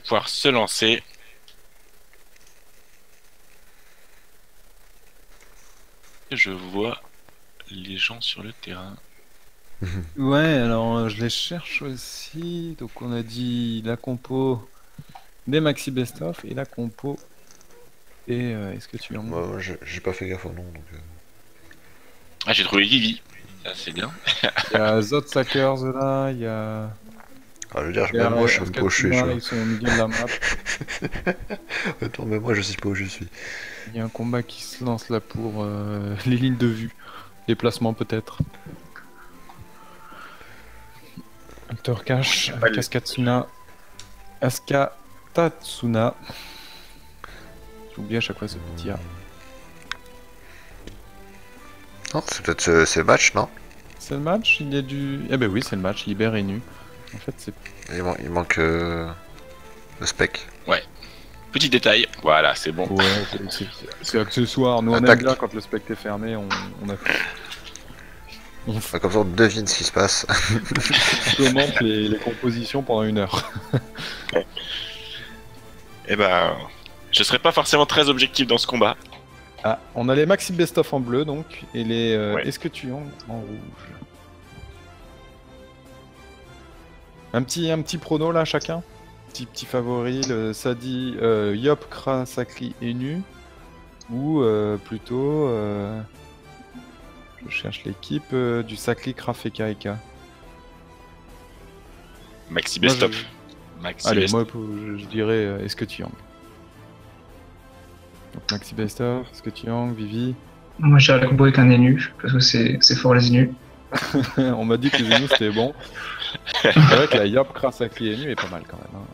pouvoir se lancer. Je vois les gens sur le terrain. Ouais, alors je les cherche aussi. Donc on a dit la compo des Maxi Best of et la compo et est-ce que tu en... Moi, j'ai pas fait gaffe au nom, donc. Ah, j'ai trouvé Vivi. Ça, c'est bien. Il y a Zot Sackers là, il y a, Ah, je veux dire, il y même a moi, je sais même pas où je suis, tu Askatsuna, vois. ils sont au milieu de la map. Attends, même moi, je sais pas où je suis. Il y a un combat qui se lance là pour les lignes de vue, les placements peut-être. Hunter Cash Pas avec le- Asuka Tatsuna. J'oublie à chaque fois ce petit A. Non, c'est peut-être c'est le match, non? C'est le match, il y a du... Eh ben oui, c'est le match, Libère et nu. En fait, c'est... Il manque le spec. Ouais. Petit détail. Voilà, c'est bon. Ouais, c'est accessoire. Nous, on aime Attaque. bien quand le spectre est fermé, on Comme ça, on devine ce qui se passe. commente les compositions pendant 1 heure. Eh ben, je serais pas forcément très objectif dans ce combat. Ah, on a les Maxi Best of en bleu, donc, et les Ouais. Est-ce que tu en rouge? Un petit prono là, chacun? Petit favori, le Sadi, Yop, Kra, Sakli et Nu? Ou plutôt... je cherche l'équipe du Sakli, Kraf et Kaeka. Maxi Moi, Best of. Maxi Allez, Best. moi, je dirais Est-ce que tu en... Donc Maxi Best of, est-ce que tu en Vivi? Moi, je dirais la compo avec un élu, parce que c'est fort les énus. On m'a dit que les Zenus c'était bon. C'est vrai que la Yop, Krasakli et Nu est pas mal quand même. Hein.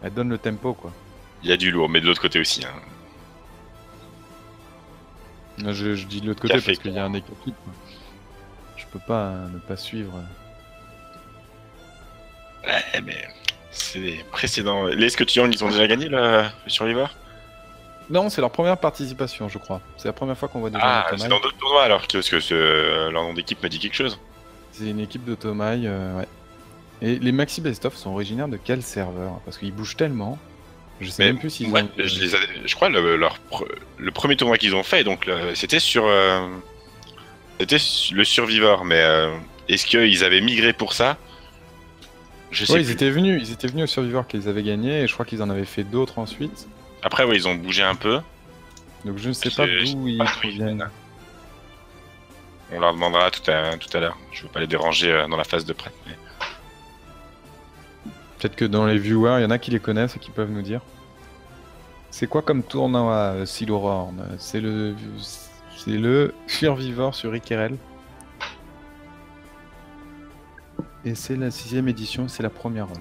Elle donne le tempo quoi. Il y a du lourd, mais de l'autre côté aussi. Hein. Je dis de l'autre côté Café, parce qu'il y a un équipe. Quoi. Je peux pas ne pas suivre. Ouais, mais c'est des précédents. Les Scotillons, ils ont déjà gagné le Survivor? Non, c'est leur première participation, je crois. C'est la première fois qu'on voit des gens Ah, de c'est Tomaï. dans d'autres tournois alors, parce que leur nom d'équipe me dit quelque chose. C'est une équipe de Tomaï, ouais. Et les Maxi Best of sont originaires de quel serveur? Parce qu'ils bougent tellement. Je sais Mais même plus s'ils ouais, ont. je crois le premier tournoi qu'ils ont fait, donc c'était le Survivor, mais est-ce qu'ils avaient migré pour ça? Je sais Ouais, plus. ils étaient venus au Survivor qu'ils avaient gagné et je crois qu'ils en avaient fait d'autres ensuite. Après, ouais, ils ont bougé un peu. Donc je ne sais pas d'où ils proviennent. On leur demandera tout à l'heure. Je veux pas les déranger dans la phase de prêt. Mais... Peut-être que dans les viewers, il y en a qui les connaissent et qui peuvent nous dire. C'est quoi comme tournoi Silororn? C'est le Survivor sur Ikerel. Et c'est la 6ème édition, c'est la première ronde.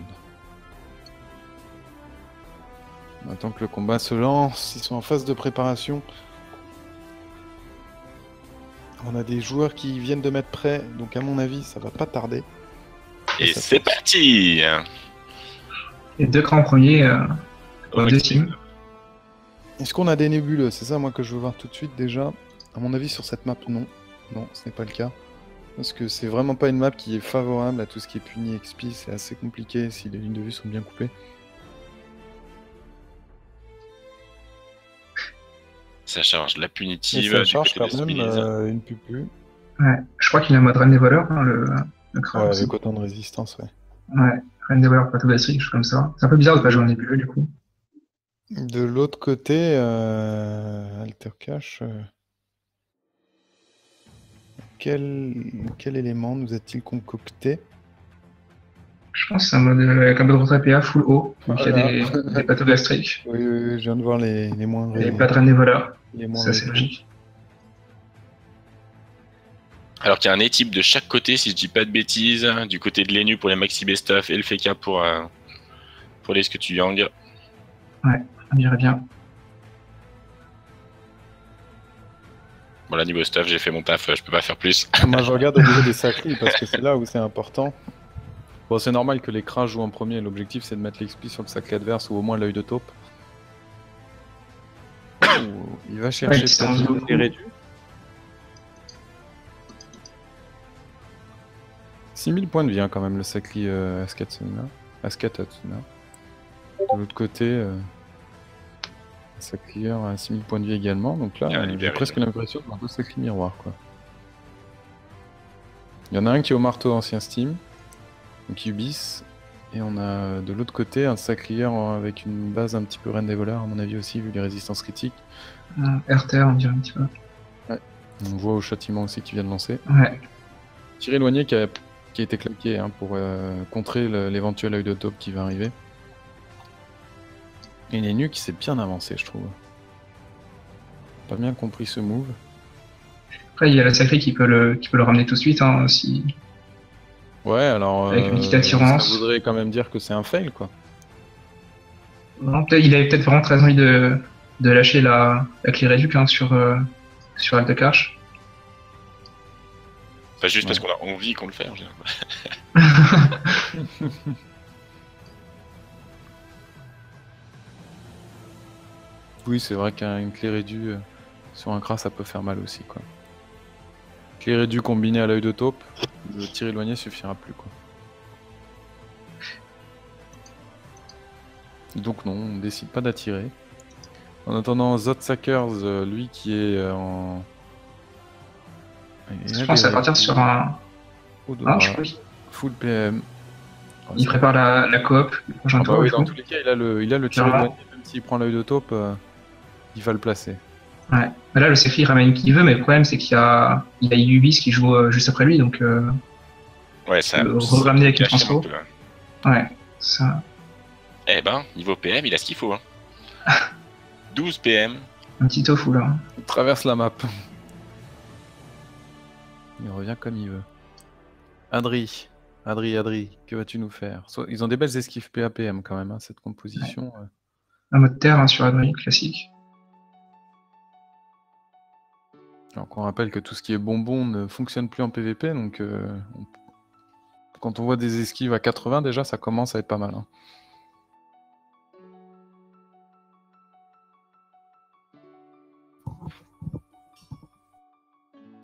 On attend que le combat se lance, ils sont en phase de préparation. On a des joueurs qui viennent de mettre prêt, donc à mon avis, ça va pas tarder. Et ça c'est passe. parti! Les deux grands premiers pour les deux teams. Est-ce qu'on a des nébuleux? C'est ça, moi, que je veux voir tout de suite déjà. À mon avis, sur cette map, non. Non, ce n'est pas le cas. Parce que c'est vraiment pas une map qui est favorable à tout ce qui est puni XP. C'est assez compliqué si les lignes de vue sont bien coupées. Ça charge la Et punitive. ça du charge côté quand des même Spilies. une pupu. Ouais. Je crois qu'il a un mode Reine des voleurs, hein, le crabe Ouais, aussi. avec autant de résistance, ouais. Ouais, Reine des voleurs, plateau gastrique, chose comme ça. C'est un peu bizarre de pas jouer en nébuleux du coup. De l'autre côté, Alter Cash, quel élément nous a-t-il concocté? Je pense que c'est un mode avec un mode contre APA full haut. Donc il y Voilà. a des plateaux gastriques Oui, oui, oui, je viens de voir les moins et des plates Reine des voleurs. les moins C'est assez rétro. logique. Alors qu'il y a un équipe de chaque côté, si je dis pas de bêtises. Du côté de l'ENU pour les Maxi Best of et le FK pour les Scotillons. Ouais, on dirait bien. Voilà, niveau stuff, j'ai fait mon taf, je peux pas faire plus. Moi, je regarde au niveau des sacris parce que c'est là où c'est important. Bon, c'est normal que les crins jouent en premier. L'objectif, c'est de mettre l'XP sur le sacré adverse ou au moins l'œil de taupe. Il va chercher Ouais, c'est un peut-être beaucoup. les réduits. 6000 points de vie hein, quand même, le sacri Askatsuna. De l'autre côté, Sacrilleur a 6000 points de vie également. Donc là, Il a j'ai libéré. presque l'impression de voir deux sacrés miroirs, quoi. Il y en a un qui est au marteau ancien Steam, donc Ubis. Et on a de l'autre côté un Sacrilleur avec une base un petit peu Reine des Voleurs, à mon avis aussi, vu les résistances critiques. RTR, on dirait un petit peu. On voit au châtiment aussi qui vient de lancer. Ouais. Tir éloigné qui a été claqué hein, pour contrer l'éventuel œil de taupe qui va arriver. Et Nenu qui s'est bien avancé, je trouve. Pas bien compris ce move. Après, il y a la sacrée qui peut le ramener tout de suite, hein, si... Ouais, alors. Avec une petite attirance. Ça voudrait quand même dire que c'est un fail, quoi. Non, il avait peut-être vraiment très envie de lâcher la clé réduc hein, sur Altekarch. Pas juste parce Ouais. qu'on a envie qu'on le fait. En général. Oui, c'est vrai qu'une clé rédue sur un Kra, ça peut faire mal aussi, quoi. Clé rédue combinée à l'œil de taupe, le tir éloigné suffira plus, quoi. Donc non, on décide pas d'attirer. En attendant, Zotsuckers, lui qui est en... Je pense à partir sur un... Ah, je crois qu'il full PM. il prépare la coop, le prochain Ah bah tour. oui, il dans faut. tous les cas, il a le tir Clairement. éloigné, même s'il prend l'œil de taupe, il va le placer. Ouais. Mais là, le Sefri ramène qui veut, mais le problème, c'est qu'il y a Ubis qui joue juste après lui, donc Ouais, ça. Le ramener avec le cache un transpo. peu, hein. ouais, ça, Eh ben, niveau PM, il a ce qu'il faut. Hein. 12 PM. un petit tofu là. Il traverse la map. Il revient comme il veut. Adri, que vas-tu nous faire? Ils ont des belles esquives PAPM quand même, hein, cette composition. Un mode terre hein, sur Adrien, classique. Alors qu'on rappelle que tout ce qui est bonbon ne fonctionne plus en PVP, donc quand on voit des esquives à 80 déjà, ça commence à être pas mal. Hein.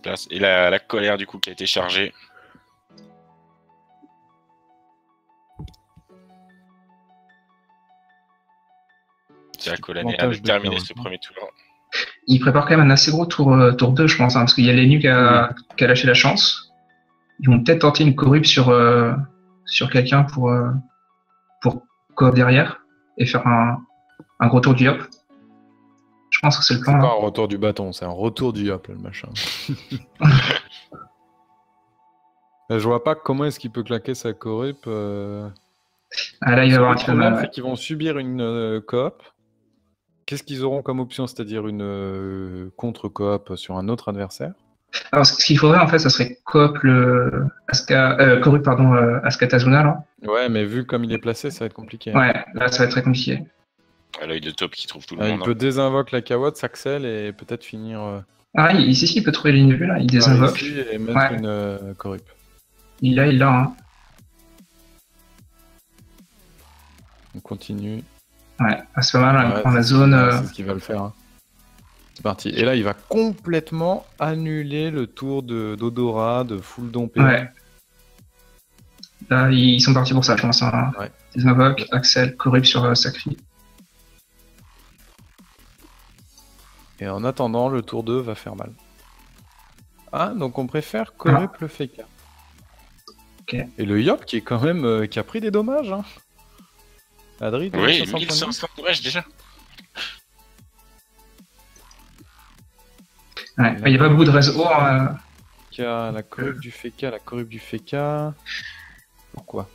Place. Et la colère du coup qui a été chargée. C'est la Colané a Avantage de terminé terre, ce ouais. premier tour. Il prépare quand même un assez gros tour 2, je pense, hein, parce qu'il y a Lenu qui a lâché la chance. Ils vont peut-être tenter une corrupte sur quelqu'un pour coop derrière et faire un gros tour du hop. Je pense que c'est le C'est plan pas là. un retour du bâton, c'est un retour du hop, là, le machin. Là, je vois pas comment est-ce qu'il peut claquer sa corrup. Ah, là, il va avoir un Le petit peu de problème, mal. c'est Ouais. qu'ils vont subir une coop. Qu'est-ce qu'ils auront comme option? C'est-à-dire une contre-coop sur un autre adversaire? Alors, ce qu'il faudrait en fait, ça serait coop le corrupte pardon, Askatazuna là. Ouais, mais vu comme il est placé, ça va être compliqué. Hein. Ouais, là, ça va être très compliqué. À l'œil de top qui trouve tout le Il monde. peut désinvoque la Kawad, s'accèle et peut-être finir Ah, ici, il peut trouver les niveaux là, il par désinvoque. ici et mettre Ouais. une corrup. Il l'a, hein. On continue. Ouais, ah, c'est pas mal, hein, il Ouais, prend la c'est zone. c'est ce qu'il va le faire. Hein. C'est parti. Et là, il va complètement annuler le tour d'Odora, de full dompé. Ouais. Là, ils sont partis pour ça, je pense. Hein. Ouais. Désinvoque, Axel, corrupte sur Sacri. Et en attendant, le tour 2 va faire mal. Ah, donc on préfère corrup le Feka. Ok. Et le Yop qui est quand même qui a pris des dommages. Hein. Adri, Oui, 1500 1500 dommages déjà. Ouais, il n'y a pas beaucoup de réseau. Qui a la corrup du Feka, Pourquoi?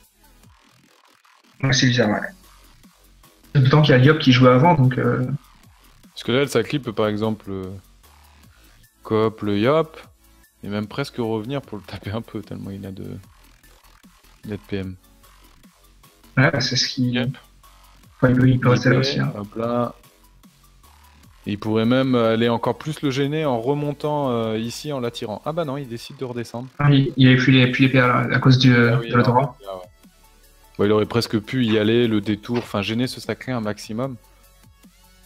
Ouais, c'est bizarre, ouais. D'autant qu'il y a Liop qui jouait avant, donc. Parce que là, le Sacli peut par exemple coop le Yop et même presque revenir pour le taper un peu, tellement il a de PM. Ouais, c'est ce qui. Yep. Enfin, il peut rester là aussi. Hein. Hop là. Et il pourrait même aller encore plus le gêner en remontant ici en l'attirant. Ah bah non, il décide de redescendre. Ah, il avait plus les PA là, à cause Ah oui, de l'Odora. non, ouais. Bon, il aurait presque pu y aller, le détour, enfin gêner ce Saclé un maximum.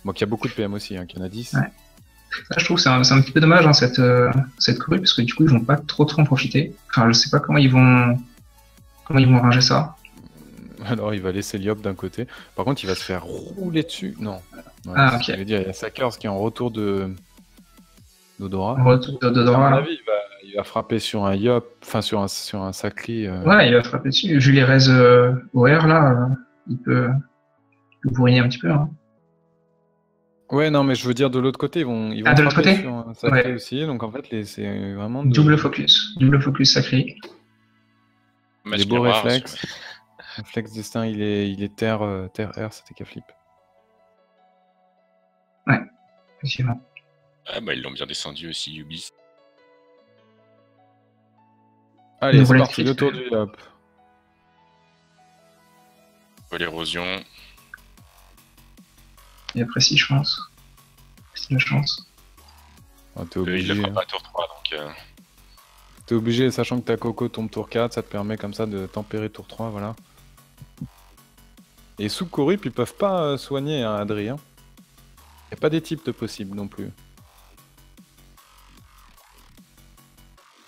Bon, qu'il y a beaucoup de PM aussi, hein, qu'il y en a 10. Ouais. Ça, je trouve que c'est un petit peu dommage hein, cette corrupte, parce que du coup, ils vont pas trop en profiter. Enfin, je sais pas comment ils vont arranger ça. Alors il va laisser Yop d'un côté. Par contre, il va se faire rouler dessus. Non. Ouais, Ah, c'est ce ok. que je veux dire, il y a Sakers qui est en retour d'Odora. Retour de À Dora, mon là. avis, il va frapper sur un Yop, enfin sur un Sakli. Ouais, il va frapper dessus. Vu les raises OR, là, il peut bourriner un petit peu. Hein. Ouais, non, mais je veux dire de l'autre côté, ils vont Ah, de l'autre frapper côté sur un Sakli Ouais. aussi. Donc en fait, c'est vraiment Double focus sacré. Match des beaux miroir, réflexes. sur- Réflexe destin, il est terre air, c'était qu'à flip. Effectivement. Ah bah ils l'ont bien descendu aussi, Ubis. Allez, Une c'est roulette parti, crit. le tour du Yop. L'érosion. Il est précis, je pense. C'est la chance. Ah, t'es Il le obligé. fera Hein. pas tour 3, donc... T'es obligé, sachant que ta Coco tombe tour 4, ça te permet comme ça de tempérer tour 3, voilà. Et sous Corip, ils peuvent pas soigner un Adrien. Y a pas des types de possibles non plus.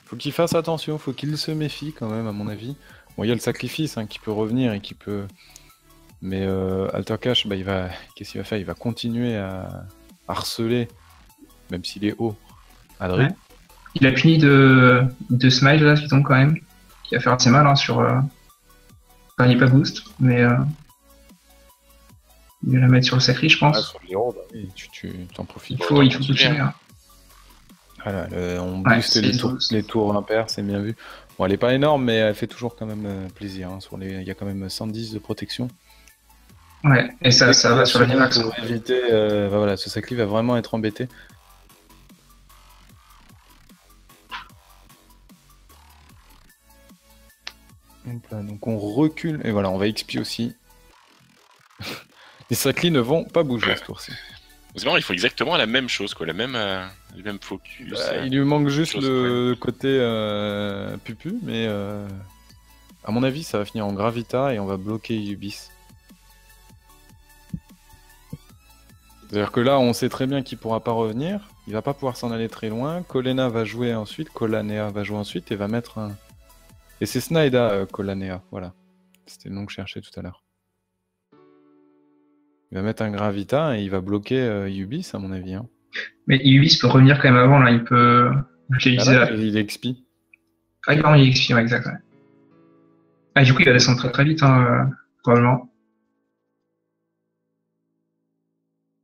Faut qu'il fasse attention, faut qu'il se méfie quand même, à mon avis. Bon, il y a le sacrifice hein, qui peut revenir et qui peut... Mais Alter Cash, bah, qu'est-ce qu'il va faire? Il va continuer à harceler, même s'il est haut, Adri. Ouais. Il a puni de Smile, là, qui tombe quand même. Qui va faire assez mal hein, sur... Enfin, il n'est pas boost, mais... Il va la mettre sur le sacri, je pense. Ah, sur l'héros, bah oui, tu t'en profites. il faut continuer. Hein. Voilà, on Ouais, booste les tours impairs, c'est bien vu. Bon, elle est pas énorme, mais elle fait toujours quand même plaisir. Hein, il y a quand même 110 de protection. Ouais, et ça va sur l'animal. Pour éviter, bah voilà, ce sacri va vraiment être embêté. Donc on recule, et voilà, on va XP aussi. Les saclis ne vont pas bouger ce tour-ci. C'est marrant, il faut exactement la même chose, quoi, le même focus. Il lui manque juste chose le côté pupu, mais à mon avis, ça va finir en Gravita et on va bloquer Ubis. C'est-à-dire que là, on sait très bien qu'il pourra pas revenir, il va pas pouvoir s'en aller très loin. Kolena va jouer ensuite, Kolanea va jouer ensuite et va mettre un. Et c'est Snaida, Kolanea, voilà. C'était le nom que je cherchais tout à l'heure. Il va mettre un Gravita et il va bloquer Ubis, à mon avis. Hein. Mais Ubis peut revenir quand même avant, là. Il peut utiliser la... Il XP. Ah, non, il XP, ouais, exact. Ouais. Ah, du coup, il va descendre très très vite, hein, probablement.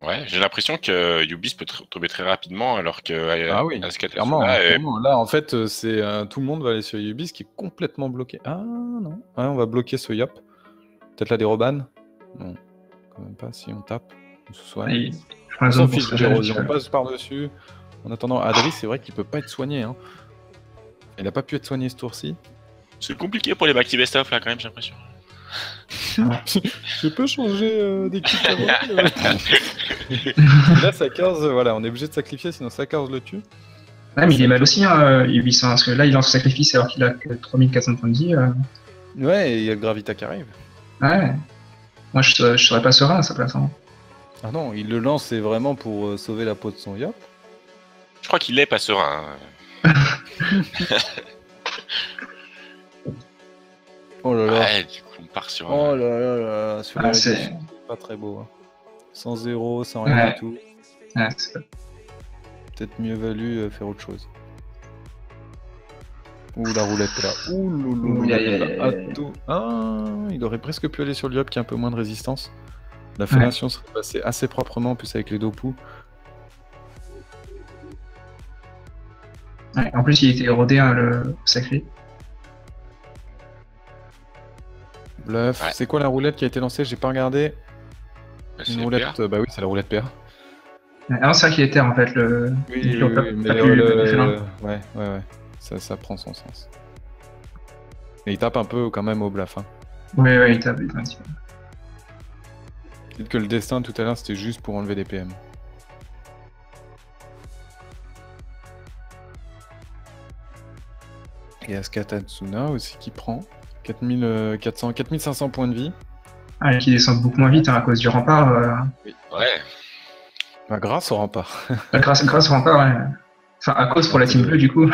Ouais, j'ai l'impression que Ubis peut tomber très rapidement, alors que Ah oui, clairement. Là, en fait, c'est tout le monde va aller sur Ubis qui est complètement bloqué. Ah non. Ah, on va bloquer ce Yop. Peut-être la déroban. Non, quand même pas. Si on tape, on se soigne. On s'en fiche de l'érosion, on passe par-dessus. En attendant, Adri, c'est vrai qu'il peut pas être soigné. Hein. Il a pas pu être soigné ce tour-ci. C'est compliqué pour les maxi best-of, là, quand même, j'ai l'impression. Je peux changer d'équipe avant. Là, Sakars, voilà, on est obligé de sacrifier, sinon Sakars le tue. Ouais, mais il est mal aussi, hein, Ubis, hein, parce que là, il lance le sacrifice alors qu'il a que 3400 points de vie. Ouais, et il y a le Gravita qui arrive. Ouais. Moi, je serais pas serein à sa place. Hein. Ah non, il le lance, c'est vraiment pour sauver la peau de son Yop. Je crois qu'il est pas serein. Hein. Oh là là. Ouais, du coup, on part sur... Oh là là là, celui-là, c'est pas très beau. Hein. Sans zéro, sans rien du tout. Ouais, peut-être mieux valu faire autre chose. Ouh, la roulette là. Ouh, loulou. Ah, il aurait presque pu aller sur le Yop qui a un peu moins de résistance. La fellation serait passée assez proprement, en plus avec les Dopu. Ouais, en plus, il était érodé, hein, le sacré. Bluff. Ouais. C'est quoi la roulette qui a été lancée? J'ai pas regardé. Une roulette, bah oui, c'est la roulette PA. Ah non, c'est vrai qu'il est terre en fait. Oui, mais ouais. Ça prend son sens. Mais il tape un peu quand même au bluff. Hein. Oui, il tape un petit peu. Peut-être que le destin tout à l'heure c'était juste pour enlever des PM. Et Askatatsuna aussi qui prend 4500 points de vie. Ah, et qui descend beaucoup moins vite hein, à cause du rempart. Oui. Ouais. Bah, grâce au rempart. grâce au rempart, ouais. Enfin, à cause pour la team bleue, du coup.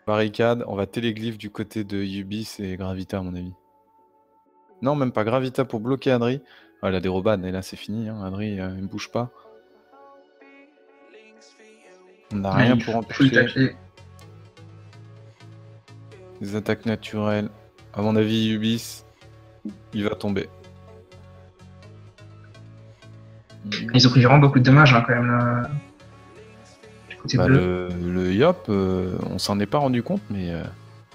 Barricade, on va téléglyphe du côté de Ubis et Gravita, à mon avis. Non, même pas. Gravita pour bloquer Adri. Ah, elle a des robanes, et là c'est fini. Hein. Adri, il ne bouge pas. On n'a rien Il pour faut le empêcher. tacler. Les attaques naturelles. À mon avis, Ubis, il va tomber. Ils ont pris vraiment beaucoup de dommages hein, quand même. Là. Du côté Bah, bleu. le Yop, on s'en est pas rendu compte, mais.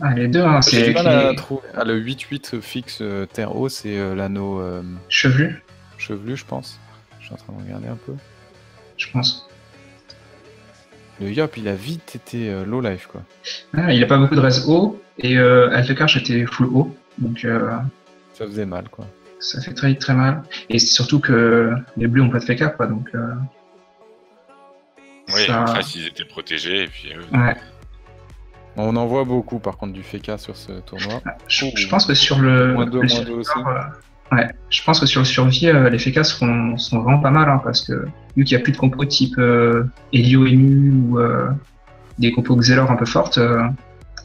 Ah, les deux, hein, J'ai c'est du mal avec à les trouver. Ah, le 8-8 fixe terre haut, c'est l'anneau chevelus, chevelu, je pense. Je suis en train de regarder un peu. je pense. Le Yop, il a vite été low life, quoi. Ah, il a pas beaucoup de res haut, et Altekarch était full haut, donc Ça faisait mal, quoi. ça fait très très mal. Et c'est surtout que les bleus ont pas de FK, quoi, donc Oui, ça... en face, ils étaient protégés. Et puis, Ouais. On en voit beaucoup, par contre, du Feka sur ce tournoi. Je pense que sur le... Moins 2, le moins 2 aussi. ouais, je pense que sur le survie, les FK sont vraiment pas mal, hein, parce que vu qu'il n'y a plus de compos type Helio Enu ou des compos Xelor un peu fortes, les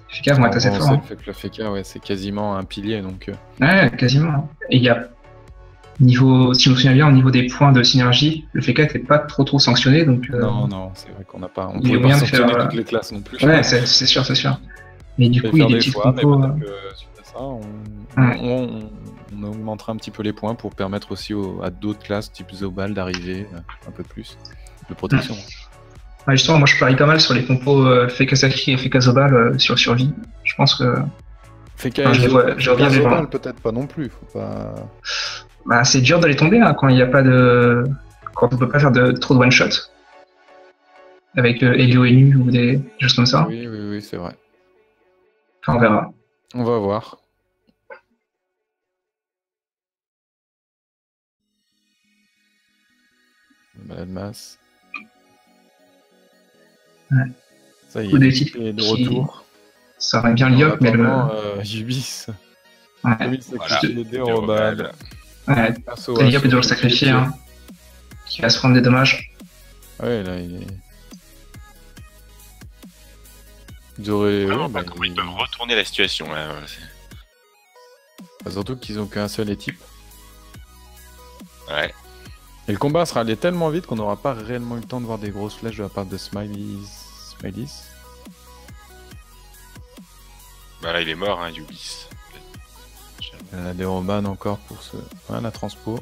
FK vont être assez forts. Hein. Le fait que le Feka, ouais, c'est quasiment un pilier, donc... Ouais, quasiment. Et il y a, niveau, si je me souviens bien, au niveau des points de synergie, le FK n'était pas trop sanctionné, donc... Non, c'est vrai qu'on n'a pas... On il y a pouvait pas moyen de sanctionner faire, toutes les classes non plus. Ouais, c'est sûr, c'est sûr. Mais du On peut coup, il y a faire des des petites choix, mais compos... peut-être que suite à ça, on augmentera un petit peu les points pour permettre aussi à d'autres classes, type Zobal, d'arriver un peu plus de protection. Ouais, justement, moi je parie pas mal sur les compos Feka Sakri et Feka Zobal sur survie. Je pense que... Feka je reviens des Zobal, peut-être pas non plus, faut pas... Bah, c'est dur de les tomber hein, quand il n'y a pas de... Quand on peut pas faire trop de one-shot. Avec Helio Enu ou des choses comme ça. Oui, c'est vrai. Enfin, on verra. On va voir. Malade masse. Ouais. Ça y Ou des est, types il est de qui- retour. Ça aurait bien Liop, mais le... Ubis. Ouais. Comme il voilà. sacrifie les dérobades. Ouais. Perso, Liop il doit le sacrifier, hein. Qui va se prendre des dommages. Ouais, là, il est... Ils auraient... vraiment ouais, pas bah, comment ils peuvent retourner la situation. Là. surtout qu'ils ont qu'un seul équipe. Ouais. Et le combat sera allé tellement vite qu'on n'aura pas réellement eu le temps de voir des grosses flèches de la part de Smileys. Bah là, il est mort, hein, Ubis. Des romanes encore pour ce... Ouais, la transpo.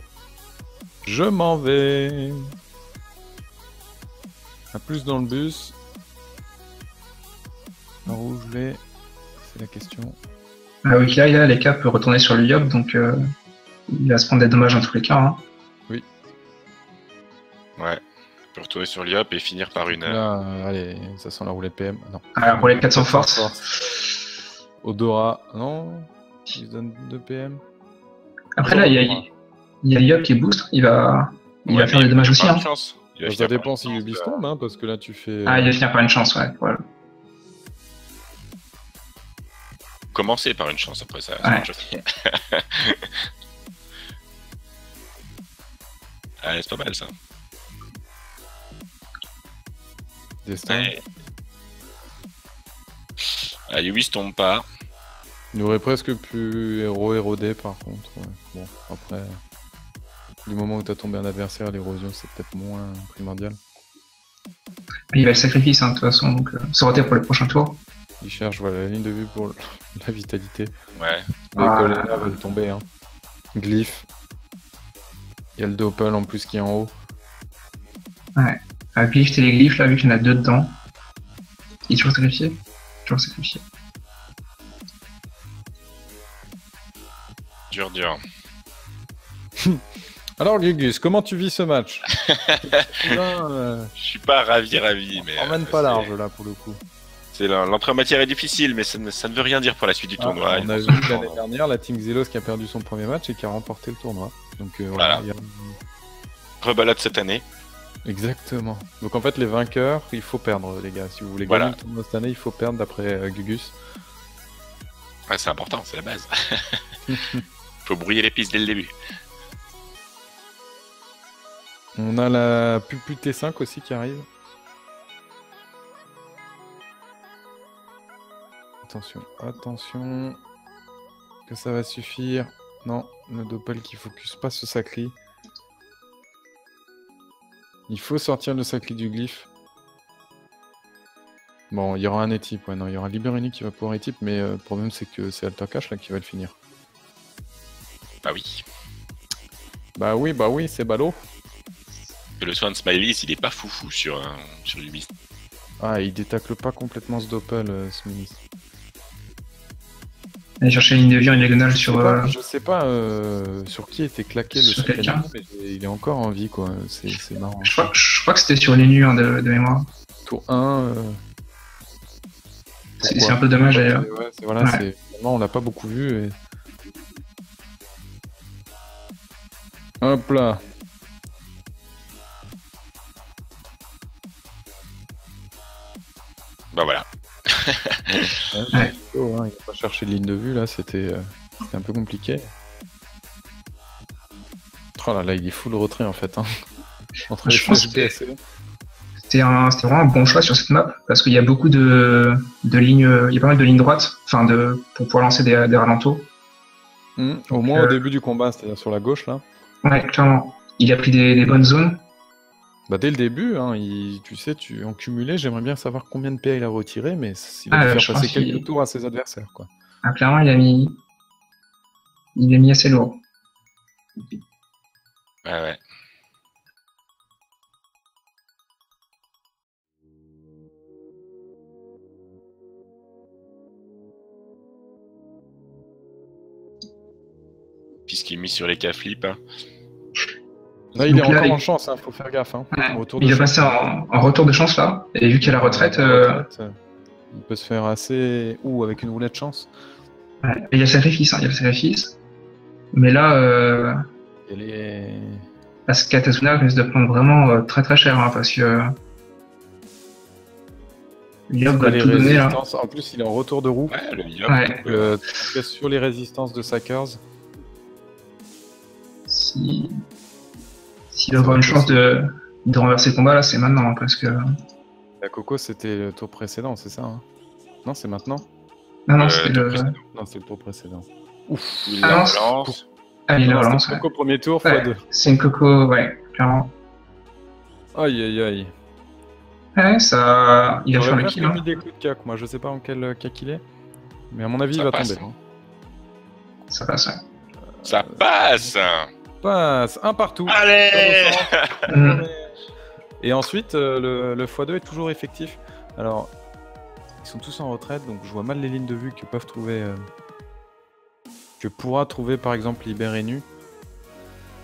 Je m'en vais. À plus dans le bus. En rouge, c'est la question. Ah oui, là, les cas peut retourner sur le Liop, donc il va se prendre des dommages dans tous les cas. Hein. Ouais. On peut retourner sur Liop et finir par une... Là, allez, ça sent la roulette PM. Non. Alors pour les 400 force. Odora, non. Il se donne 2 PM. Après là, il y a Liop qui boost, il va faire des dommages aussi. Hein. Ça dépend si Ubis tombe, hein, parce que là tu fais... Ah, il va finir par une chance, ouais. Voilà. Commencer par une chance après ça. Ouais. Ah, c'est pas mal ça. Destin. Ouais. Ah, Ubis tombe pas. Il aurait presque pu héros éroder par contre. Ouais. Bon, après, du moment où t'as tombé un adversaire, l'érosion c'est peut-être moins primordial. Il va le sacrifice, hein, de toute façon, donc ça aurait été pour le prochain tour. Il cherche voilà, la ligne de vue pour la vitalité. Ouais. Les colères veulent tomber. Hein. Glyph. Il y a le Doppel en plus qui est en haut. Ouais. Glyph et les glyphes, là, vu qu'il y en a 2 dedans. Il est toujours sacrifié. Toujours sacrifié. Dur. Alors Gugus, comment tu vis ce match? Je suis pas ravi, mais... Emmène pas large là pour le coup. C'est l'entrée en matière est difficile, mais ça ne veut rien dire pour la suite du tournoi. On a vu l'année dernière la Team Xelos qui a perdu son premier match et qui a remporté le tournoi. Donc voilà. Rebalade cette année. Exactement. Donc en fait les vainqueurs, il faut perdre les gars. Si vous voulez gagner le tournoi cette année, il faut perdre d'après Gugus. Ouais, c'est important, c'est la base. Faut brouiller les pistes dès le début. On a la Pupu T5 aussi qui arrive. Attention. Que ça va suffire. Non, le Doppel qui focus pas ce Sacri. Il faut sortir le Sacri du glyphe. Bon, il y aura un étype, ouais, non, il y aura Libérini qui va pouvoir étype, mais le problème c'est que c'est Altercash là qui va le finir. Bah oui. Bah oui, c'est ballot. Le soin de Smiley, il est pas foufou sur Ubisoft. Ah, il détacle pas complètement ce Doppel, Smith. Aller chercher la ligne de vie en diagonale sur. Je sais pas sur qui était claqué le sur Sacri, quelqu'un. mais il est encore en vie, quoi. C'est marrant. Je crois que c'était sur les nus hein, de mémoire. Tour 1. C'est un peu dommage d'ailleurs. Ouais, voilà, Ouais. vraiment, on l'a pas beaucoup vu. Et... Hop là. Bah voilà. Ouais. Oh, hein, il a pas cherché de ligne de vue là, c'était un peu compliqué. Oh là là, il est full retrait en fait. Hein. Entre les Je pense flèches que BSE. c'était vraiment un bon choix sur cette map parce qu'il y a beaucoup de lignes, il y a pas mal de lignes droites, enfin pour pouvoir lancer des ralentos. Au moins au début du combat, c'est-à-dire sur la gauche là. Ouais, clairement. Il a pris des bonnes zones. Bah dès le début, hein, tu sais, en cumulé, j'aimerais bien savoir combien de PA il a retiré, mais il a dû je faire passer pense qu'il- quelques tours à ses adversaires, quoi. Ah, clairement, il a mis assez lourd. Ouais. Puisqu'il est mis sur les K-flip. Hein. Là, il est Donc là, encore il- en chance, hein, faut faire gaffe. Hein. Ouais, Retour de il va chance. passer en retour de chance là, et vu qu'il y a la retraite, Il peut se faire assez... avec une roulette chance. ouais, et il y a le sacrifice, hein, il y a le sacrifice. Mais là, Elle est... parce que Katasuna risque de prendre vraiment très très cher, hein, parce que Yop va les tout donner là. résistances. En plus, il est en retour de roue. Ouais, le Yop. Ouais. Sur les résistances de Sackers. S'il doit avoir une chance de renverser le combat là, c'est maintenant, hein, parce que. La Coco, c'était le tour précédent, c'est ça hein. Non, c'est maintenant. Non, c'était tour le. précédent. Non, c'est le tour précédent. Il Ah la non, relance. Ah, il Non, la relance, c'était ouais. Coco premier tour, Ouais, x2. c'est une coco, ouais, clairement. Aïe, aïe, aïe. Ouais, ça. Il va J'aurais faire le presque kill, hein. mis des coups de cac, moi. Je sais pas en quel cac il est. Mais à mon avis, Ça il va passe. tomber. Hein. Ça passe, ouais. Ça passe. Passe, un partout. Allez. Mm. Et ensuite, le x2 est toujours effectif. Alors, ils sont tous en retraite, donc je vois mal les lignes de vue que peuvent trouver. Que pourra trouver par exemple Libérini.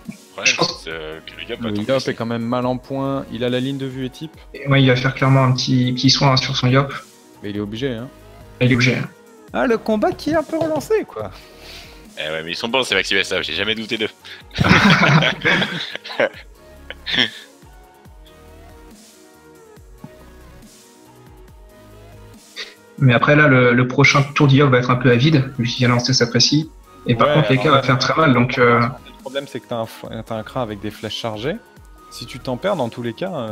Le problème, c'est que le Yop va Le tomber. Yop est quand même mal en point. Il a la ligne de vue et type. Et ouais, il va faire clairement un petit soin sur son Yop. Mais il est obligé, hein. Il est obligé. Ah, le combat qui est un peu relancé, quoi. Eh ouais, mais ils sont bons, ces Maxi Best, j'ai jamais douté d'eux. Mais après, là, le prochain tour d'Yop va être un peu avide, vu qu'il a lancé sa précis. Et par Ouais, contre, les alors cas là, va faire très mal, donc. Le problème, c'est que t'as un crin avec des flèches chargées. Si tu t'en perds, dans tous les cas,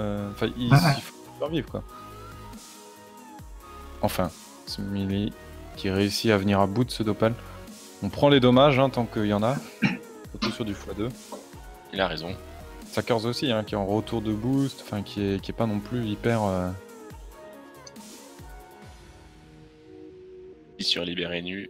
il faut survivre, quoi. Enfin, Smiley qui réussit à venir à bout de ce Dopal. On prend les dommages, hein, tant qu'il y en a. Surtout sur du x2. Il a raison. Sackers aussi, hein, qui est en retour de boost, enfin qui est pas non plus hyper... Sur Libérini.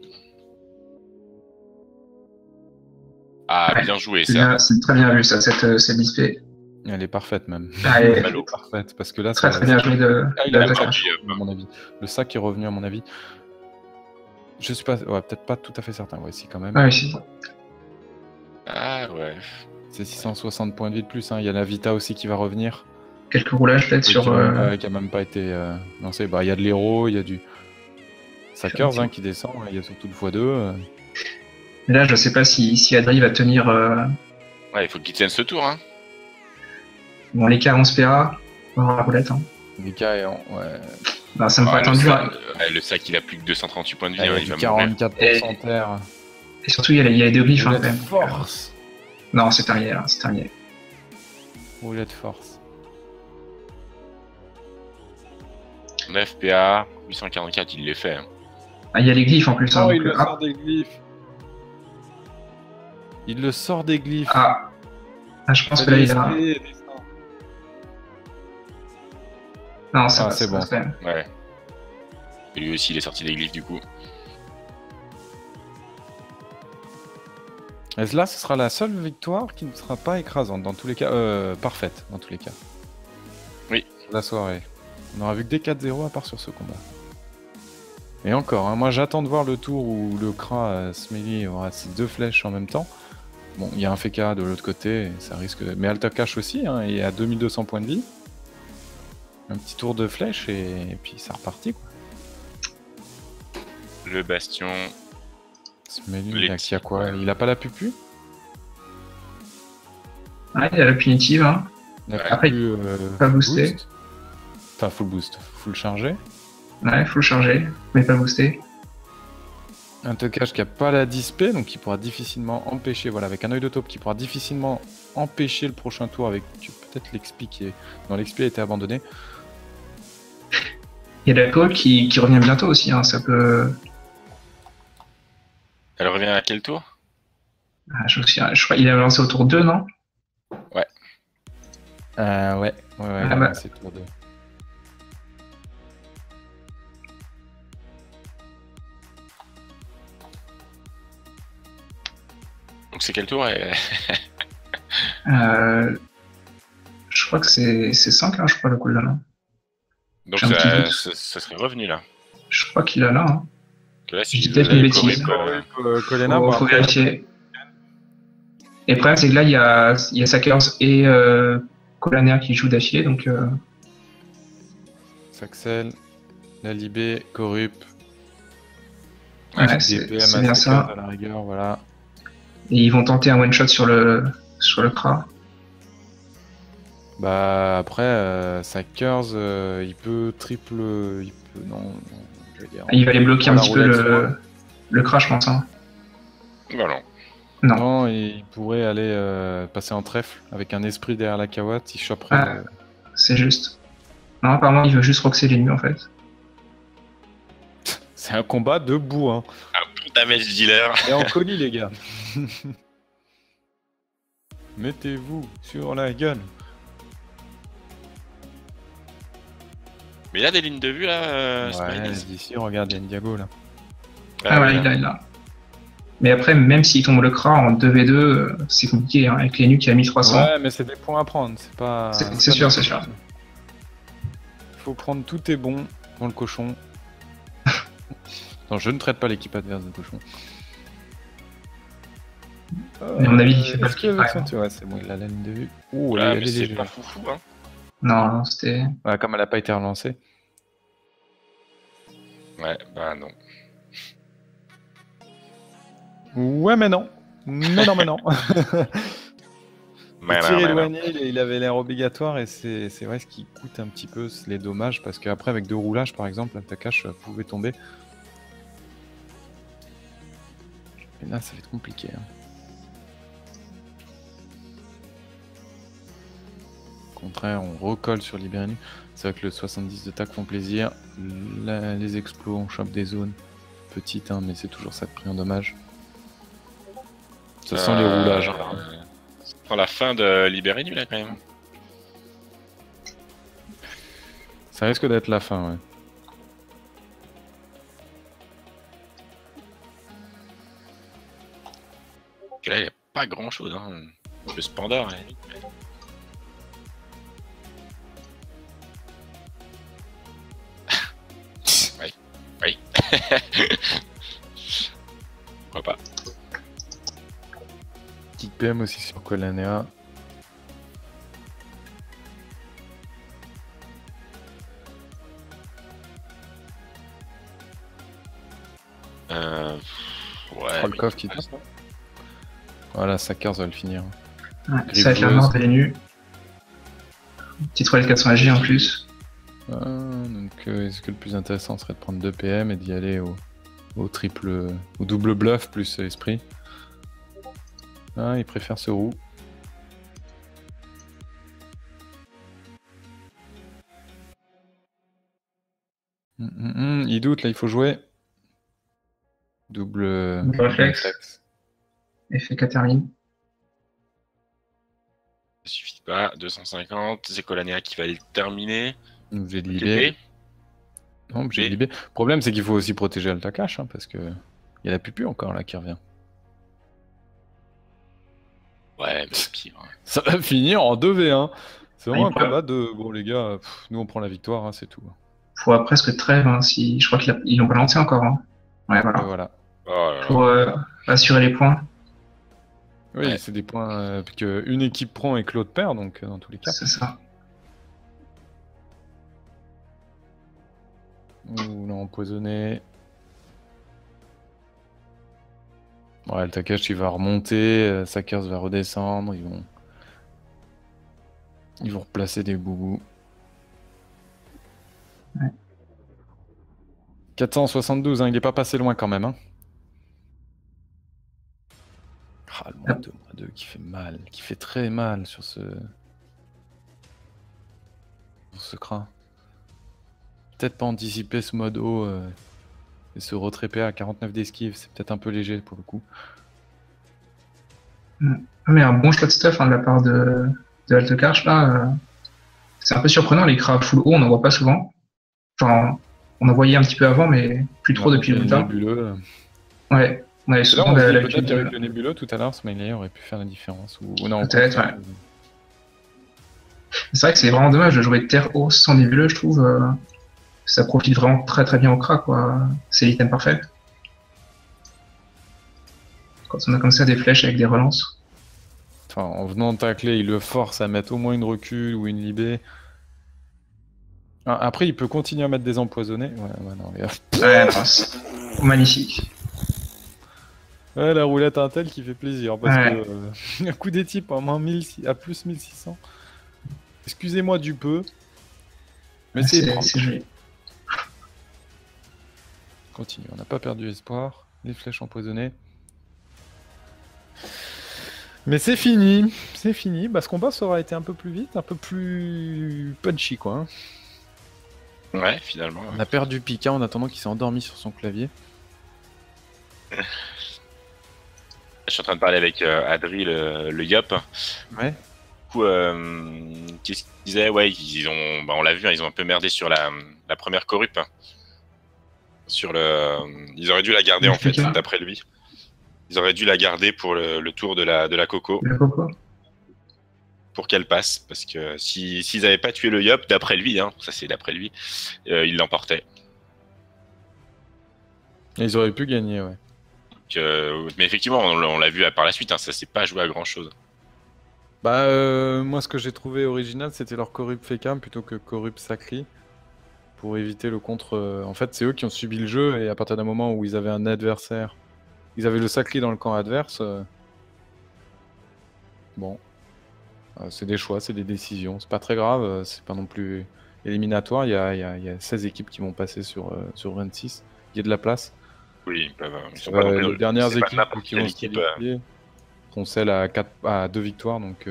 Ah, Ouais. bien joué, C'est ça. bien- c'est très bien vu, ça, cette display. Elle est parfaite, même. Ah, et- Malo. Parfaite, parce que là, Très très bien joué de il a la pas Altercash. à mon avis. Le sac est revenu, à mon avis. Je suis pas... Ouais, peut-être pas tout à fait certain, ouais, si, quand même. Ouais, si. Ah ouais. C'est 660 points de vie de plus, hein. Il y a la Vita aussi qui va revenir. Quelques roulages peut-être sur. Qui a même pas été lancé. Bah, il y a de l'héros, il y a du Sackers hein, qui descend, il y a surtout le x2. Mais là, je sais pas si Adri va tenir Ouais, il faut qu'il tienne ce tour, hein. bon, les cas 11 PA. On va voir la roulette. Hein. Vika est en... Ouais. Bah, ça me paraît le, tendu. sac, Hein. Le sac, il a plus que 238 points de vie, Il y hein, a il du va mourir. 44% terre. Et surtout, il y a les deux glyphes. Hein, quand Roulette même. force. Non, c'est terminé là, c'est terminé. Roulette force. 9 PA, 844, il les fait. Hein. Ah, il y a les glyphes en plus. Hein, Oh, donc, il me ah, sort des glyphes. Il le sort des glyphes. Ah, je pense que là, il a... Non, ça Ah, passe, c'est ça bon. passe quand même. Ouais. Et lui aussi, il est sorti des glyphes du coup. Et là, ce sera la seule victoire qui ne sera pas écrasante, dans tous les cas. Parfaite, dans tous les cas. Oui. La soirée. On aura vu que des 4-0 à part sur ce combat. Et encore, hein, moi j'attends de voir le tour où le Kra Smelly aura ses 2 flèches en même temps. Bon, il y a un Feka de l'autre côté, et ça risque. Mais Altakash aussi, hein, il est à 2200 points de vie. Un petit tour de flèche et puis ça repartit quoi. Le bastion. Smelly, il a quoi? Il a pas la pupu? Ouais, il a la punitive, hein. Il a Ouais. Après, plus, pas boosté. boost. Enfin, full boost, full chargé. Ouais, faut le charger, mais pas booster. Un Tokage qui a pas la dispé, donc qui pourra difficilement empêcher, voilà, avec un œil de taupe, qui pourra difficilement empêcher le prochain tour avec peut-être l'expi qui est. Non, l'expi a été abandonné. Il y a la call qui revient bientôt aussi, hein. Ça peut. Elle revient à quel tour? Ah, je crois qu'il a lancé au tour 2, non? Ouais, Ah bah. c'est tour 2. Donc c'est quel tour? Je crois que c'est 5, hein, je crois, le cooldown. Hein. Donc J'ai un petit doute. ça serait revenu là. Je crois qu'il a là. Hein. Que là, Je si dis je peut-être une faisais bêtise. Colena, Faut, bon, faut après, vérifier. Et le problème, c'est que là, il y a Sakers et Colaner qui jouent d'affilée, donc Saxel, la Libé, Corrup, ouais, c'est bien ça. à la rigueur, voilà. Et ils vont tenter un one-shot sur le Kra. Bah après, Sackers, il peut triple, il peut non, je veux dire. Il va les bloquer un la petit peu roulette, le Kra, je pense. Hein. Bah non. Non. Non, il pourrait aller passer en trèfle avec un esprit derrière la Kawat, il choperait. Ah. C'est juste. Non, apparemment, il veut juste roxer l'ennemi en fait. C'est un combat debout, hein. Damage dealer. Et en colis, les gars. Mettez-vous sur la gueule. Mais il y a des lignes de vue là, Ouais, Smiley. d'ici, regarde, il y a Ndiago là. Ah ouais, il a. Mais après, même s'il tombe le Kra en 2v2, c'est compliqué, hein, avec les nuques à 1300. Ouais, mais c'est des points à prendre, c'est pas. C'est sûr, c'est sûr. Faut prendre tout est bon dans le cochon. Non, je ne traite pas l'équipe adverse de cochon. Mais à mon avis, il fait pas est-ce le qu'il kill, avait quand même. senti- Ouais, c'est bon, il a la ligne de vue. Ouh, Ah, elle mais est c'est légère. pas foufou, hein. Non, c'était. Ouais, comme elle a pas été relancée. Ouais, bah non. Ouais, mais non. Mais non, mais non. Mais Le non, tir mais non. éloigné, il avait l'air obligatoire et c'est vrai ce qui coûte un petit peu les dommages parce qu'après, avec 2 roulages par exemple, un Takash pouvait tomber. Et là, ça va être compliqué. Hein. Au contraire, on recolle sur Libérenu. C'est vrai que le 70 de tac font plaisir. Les explos, on chope des zones petites, hein, mais c'est toujours ça de prix en dommage. Ça sent les roulages. Hein. Ça prend la fin de Libérinu là quand même. Ça risque d'être la fin, ouais. Parce que là, il n'y a pas grand chose. Hein. Le Spandor, à la limite. Oui, oui. Pourquoi pas. Kick PM aussi sur Colanea. Ouais. Trollkov qui tape. Voilà, Sackers va le finir. Ouais, ça va être la mort des nus. Petite roulette 400 AG en plus. Donc est-ce que le plus intéressant serait de prendre 2 PM et d'y aller au triple, au double bluff plus esprit. Ah, il préfère ce roux. Il doute là, il faut jouer. Double Double réflexe. FK termine. Ça suffit pas. 250. Zekolania qui va aller le terminer. J'ai libé. TP. Non, j'ai libé. Le problème, c'est qu'il faut aussi protéger Altakash, hein, parce que il y a la pupu encore là qui revient. Ouais, mais c'est pire. Ça va finir en 2v1. C'est vraiment Ouais, un combat de. Bon, les gars, nous on prend la victoire, hein, c'est tout. Faut presque trêve, hein, si... je crois qu'ils l'ont pas lancé encore. Hein. Ouais, voilà. Voilà. Oh là là. Pour assurer les points. Oui, Ouais. c'est des points qu'une équipe prend et que l'autre perd, donc dans tous les cas. C'est ça. Ouh, là, empoisonné. Ouais, le Takash il va remonter, Sakers va redescendre, ils vont replacer des boubous. Ouais. 472, hein, il est pas passé loin quand même. Hein. Ah, le -2 qui fait mal, qui fait très mal sur ce crin. Peut-être pas anticiper ce mode haut et se retraiper à 49 d'esquive, c'est peut-être un peu léger pour le coup. Mais un bon choix de stuff, hein, de la part de Altekarch là. C'est un peu surprenant, les cras full haut, on n'en voit pas souvent. Enfin, on en voyait un petit peu avant, mais plus trop depuis le temps. Ouais, on avait souvent peut-être qu'avec le nébuleux tout à l'heure, Smiley aurait pu faire la différence. Ou non, peut-être, ouais. C'est vrai que c'est vraiment dommage de jouer terre haut sans nébuleux, je trouve. Ça profite vraiment très très bien au cra, quoi. C'est l'item parfait. Quand on a comme ça des flèches avec des relances. Enfin, en venant tacler, il le force à mettre au moins une recul ou une libé. Après, il peut continuer à mettre des empoisonnés. Ouais, non, ouais, non, magnifique. Ouais, la roulette Intel qui fait plaisir. Parce que un coup des types à plus 1600. Excusez-moi du peu. Mais c'est joli. Continue, on n'a pas perdu espoir. Les flèches empoisonnées. Mais c'est fini, c'est fini. Bah, ce combat, ça aura été un peu plus vite, un peu plus punchy, quoi. Hein. Ouais, finalement. On a perdu Pika en attendant qu'il s'est endormi sur son clavier. Je suis en train de parler avec Adri, le Yop. Ouais. Du coup, qu'est-ce qu'ils disaient? Ouais, on l'a vu, hein, ils ont un peu merdé sur la première corrup. Hein. Ils auraient dû la garder en fait, d'après lui. Ils auraient dû la garder pour le tour de la Coco. La Coco. Pour qu'elle passe, parce que s'ils n'avaient pas tué le Yop, d'après lui, hein, ça c'est d'après lui, ils l'emportaient. Ils auraient pu gagner, ouais. Mais effectivement, on l'a vu par la suite, hein, ça s'est pas joué à grand chose. Bah, moi ce que j'ai trouvé original, c'était leur corrupt Fekam plutôt que corrupt Sacri. Pour éviter le contre. En fait, c'est eux qui ont subi le jeu, et à partir d'un moment où ils avaient un adversaire, ils avaient le Sacri dans le camp adverse. Bon. C'est des choix, c'est des décisions. C'est pas très grave, c'est pas non plus éliminatoire. Il y a 16 équipes qui vont passer sur 26. Il y a de la place. Oui, ils sont pas non plus. Les dernières équipes qui vont se qualifier sont celles à 2 victoires, donc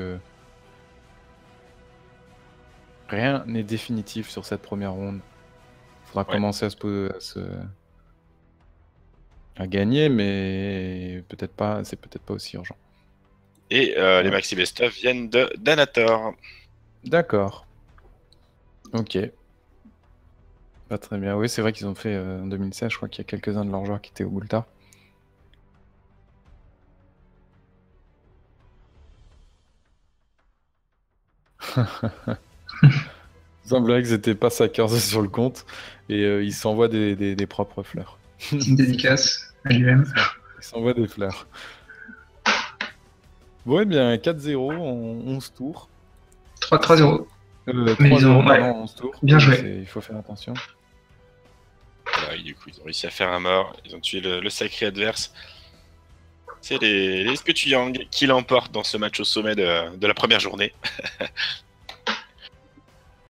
rien n'est définitif sur cette première ronde. Il faudra commencer à gagner, mais peut-être pas. C'est peut-être pas aussi urgent. Et les Maxi Best of viennent de Danator. D'accord. Ok. Pas très bien. Oui, c'est vrai qu'ils ont fait en 2016. Je crois qu'il y a quelques-uns de leurs joueurs qui étaient au Gulta. Il semblerait qu'ils n'étaient pas Sakers sur le compte et ils s'envoient des propres fleurs. Une dédicace à lui-même. Ils s'envoient des fleurs. Bon, eh bien, 4-0 en 11 tours. 3-0. 3-0 pendant 11 tours. Bien joué. Il faut faire attention. Voilà, du coup, ils ont réussi à faire un mort. Ils ont tué le sacré adverse. C'est les Sketuyang qui l'emportent dans ce match au sommet de la première journée.